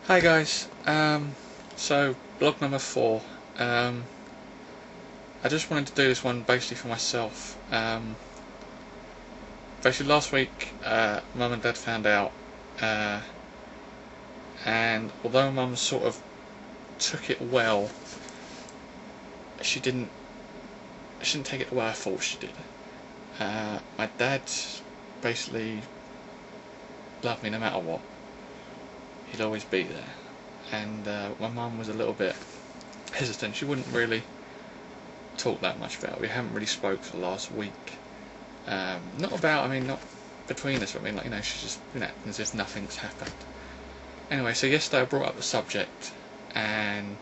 Hi guys, so blog number 4. I just wanted to do this one basically for myself. Basically last week Mum and Dad found out, and although Mum sort of took it well, she didn't take it the way I thought she did. My dad basically loved me no matter what. He'd always be there, and my mum was a little bit hesitant. She wouldn't really talk that much about it. We haven't really spoke for the last week. Not between us, but she's just, as if nothing's happened. Anyway, so yesterday I brought up the subject, and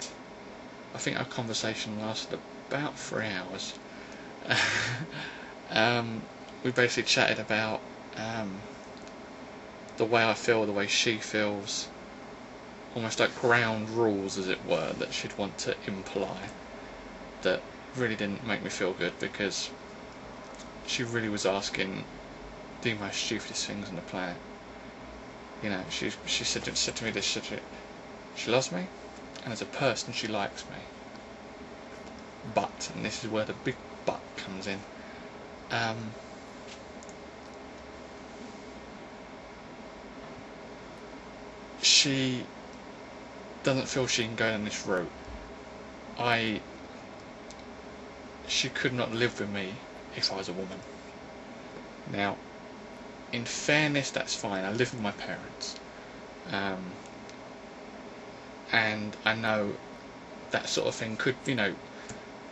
I think our conversation lasted about 3 hours. We basically chatted about the way I feel, the way she feels, almost like ground rules, as it were, that she'd want to imply, that really didn't make me feel good, because she really was asking the most stupidest things on the planet. She said to me this: she loves me, and as a person she likes me, but, and this is where the big but comes in, she doesn't feel she can go down this route. She could not live with me if I was a woman. Now, in fairness, that's fine. I live with my parents, and I know that sort of thing could,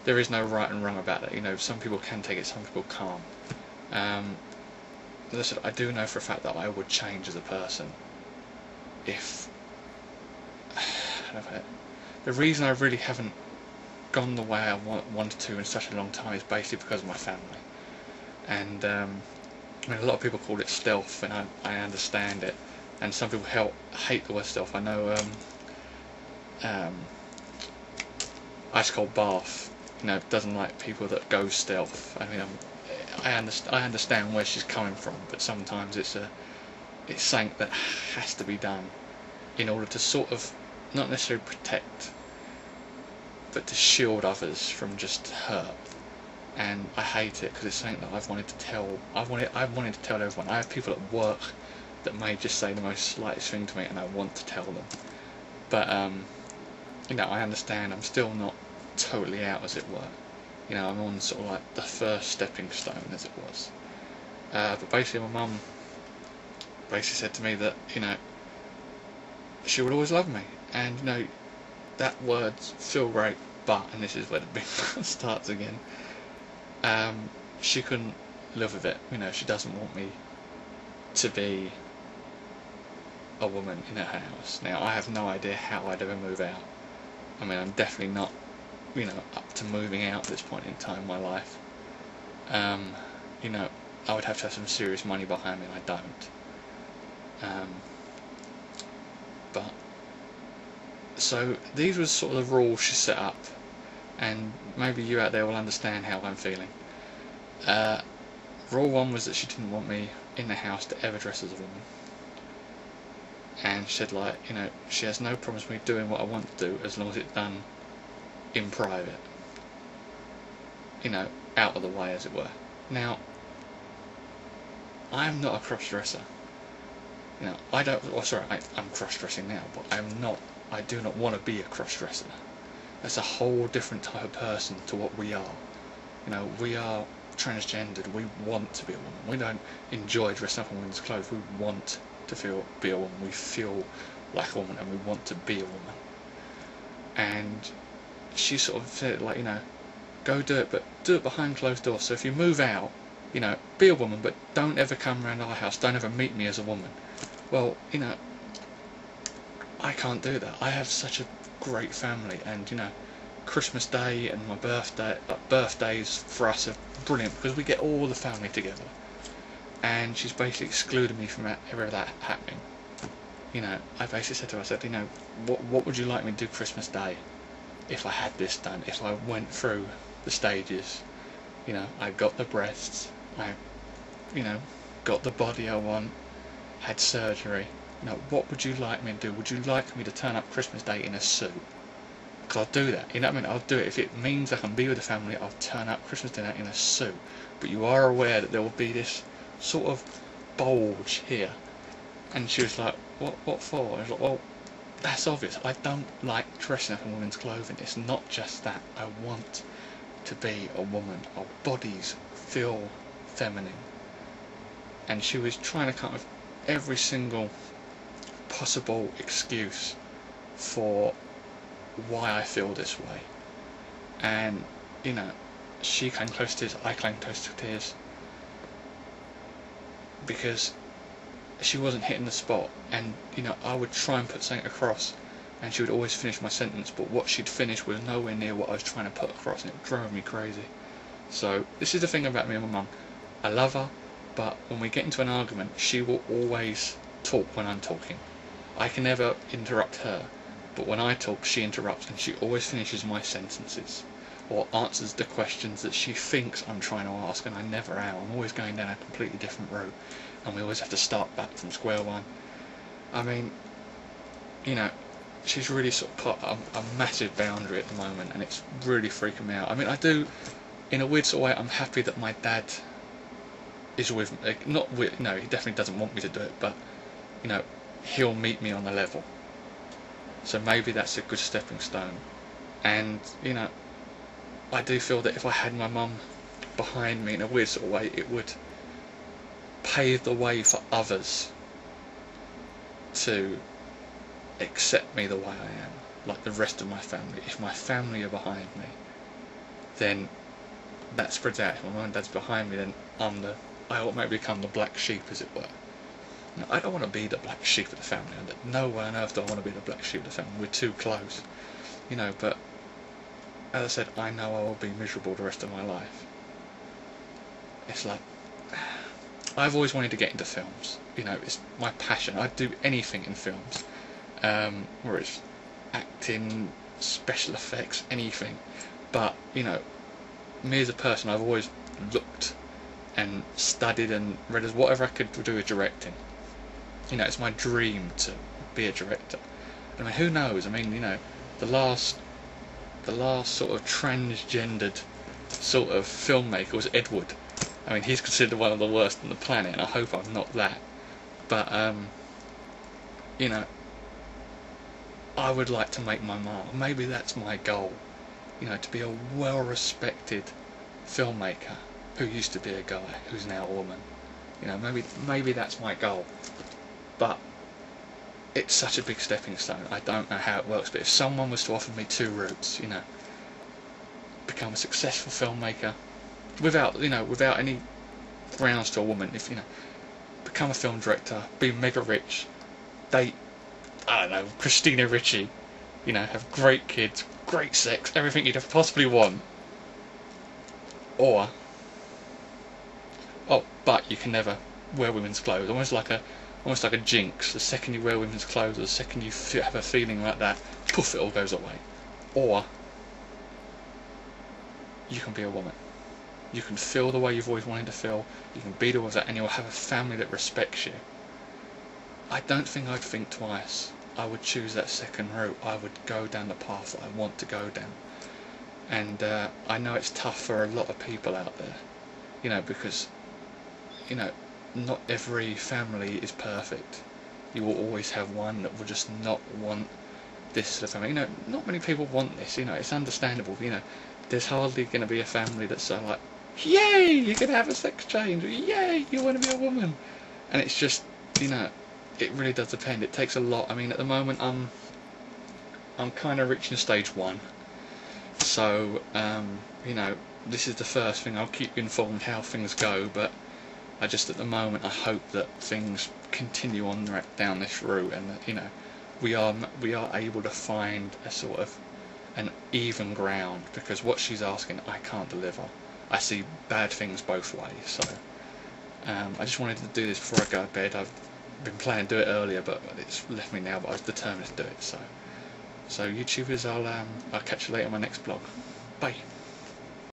there is no right and wrong about that. Some people can take it, some people can't. As I said, I do know for a fact that I would change as a person if the reason I really haven't gone the way I wanted to in such a long time is basically because of my family. And a lot of people call it stealth, and I understand it, and some people hate the word stealth. I know Ice Cold Bath doesn't like people that go stealth. I understand where she's coming from, but sometimes it's something that has to be done in order to sort of not necessarily protect, but to shield others from just hurt. And I hate it because it's something that I've wanted to tell. I've wanted to tell everyone. I have people at work that may just say the most slightest thing to me, and I want to tell them. But I understand. I'm still not totally out, as it were. I'm on sort of like the first stepping stone, as it was. But basically, my mum basically said to me that she would always love me, and that words feel great, but, and this is where the big starts again, she couldn't live with it. She doesn't want me to be a woman in her house. Now, I have no idea how I'd ever move out. I'm definitely not, up to moving out at this point in time in my life. I would have to have some serious money behind me, and I don't. But so these were sort of the rules she set up, and maybe you out there will understand how I'm feeling. Rule 1 was that she didn't want me in the house to ever dress as a woman, and she said, she has no problem with me doing what I want to do as long as it's done in private, out of the way, as it were. Now, I am not a cross-dresser. I'm cross-dressing now, but I do not want to be a cross-dresser. That's a whole different type of person to what we are. We are transgendered. We want to be a woman. We don't enjoy dressing up in women's clothes. We want to be a woman. We feel like a woman, and we want to be a woman. And she sort of said, go do it, but do it behind closed doors. So if you move out, be a woman, but don't ever come around our house. Don't ever meet me as a woman. Well, I can't do that. I have such a great family, and Christmas Day and my birthdays for us are brilliant because we get all the family together. And she's basically excluded me from ever that happening. I basically said to her, I said, what would you like me to do Christmas Day if I had this done? If I went through the stages, I got the breasts, I got the body I want, had surgery, You know, what would you like me to do? Would you like me to turn up Christmas Day in a suit? Because I'll do that, you know what I mean? I'll do it. If it means I can be with the family, I'll turn up Christmas dinner in a suit. But you are aware that there will be this sort of bulge here. And she was like, what for? I was like, well, that's obvious. I don't like dressing up in women's clothing. It's not just that. I want to be a woman. Our bodies feel feminine. And she was trying to come up with every single possible excuse for why I feel this way. And, you know, she came close to tears, I came close to tears, because she wasn't hitting the spot. And, you know, I would try and put something across and she would always finish my sentence, but what she'd finish was nowhere near what I was trying to put across, and it drove me crazy. So this is the thing about me and my mum. I love her, but when we get into an argument, she will always talk when I'm talking. I can never interrupt her, but when I talk, she interrupts, and she always finishes my sentences or answers the questions that she thinks I'm trying to ask, and I never am. I'm always going down a completely different route, and we always have to start back from square one. I mean, you know, she's really sort of put a massive boundary at the moment, and it's really freaking me out. I mean, I do, in a weird sort of way, I'm happy that my dad is with me. Like, not with, no, he definitely doesn't want me to do it, but, you know, he'll meet me on the level. So maybe that's a good stepping stone. And, you know, I do feel that if I had my mum behind me in a weird sort of way, it would pave the way for others to accept me the way I am, like the rest of my family. If my family are behind me, then that spreads out. If my mum and dad's behind me, then I automatically become the black sheep, as it were. Now, I don't want to be the black sheep of the family. No way on earth do I want to be the black sheep of the family. We're too close, you know. But as I said, I know I will be miserable the rest of my life. It's like, I've always wanted to get into films. You know, it's my passion. I'd do anything in films, where it's acting, special effects, anything. But, you know, me as a person, I've always looked and studied and read as whatever I could do with directing. You know, it's my dream to be a director. I mean, who knows? I mean, you know, the last sort of transgendered sort of filmmaker was Ed Wood. I mean, he's considered one of the worst on the planet, and I hope I'm not that. But, you know, I would like to make my mark. Maybe that's my goal. You know, to be a well-respected filmmaker who used to be a guy, who's now a woman. You know, maybe that's my goal. But it's such a big stepping stone. I don't know how it works, but if someone was to offer me two routes, you know, become a successful filmmaker without any grounds to a woman, if, you know, become a film director, be mega rich, date, I don't know, Christina Ricci, you know, have great kids, great sex, everything you'd possibly want. Or, but you can never wear women's clothes, almost like a jinx. The second you wear women's clothes, or the second you have a feeling like that, poof, it all goes away. Or you can be a woman. You can feel the way you've always wanted to feel. You can be the way that, and you'll have a family that respects you. I don't think I'd think twice. I would choose that second route. I would go down the path that I want to go down. And I know it's tough for a lot of people out there, you know, because, you know, not every family is perfect. You will always have one that will just not want this sort of family. You know, not many people want this, you know, it's understandable, you know. There's hardly going to be a family that's so like, yay, you're going to have a sex change, or yay, you want to be a woman. And it's just, you know, it really does depend. It takes a lot. I mean, at the moment, I'm kind of reaching stage 1. So, you know, this is the first thing. I'll keep you informed how things go, but I just, at the moment, I hope that things continue on down this route, and that, you know, we are able to find a sort of an even ground, because what she's asking, I can't deliver. I see bad things both ways. So, I just wanted to do this before I go to bed. I've been planning to do it earlier, but it's left me now. But I was determined to do it. So YouTubers, I'll catch you later on my next vlog. Bye.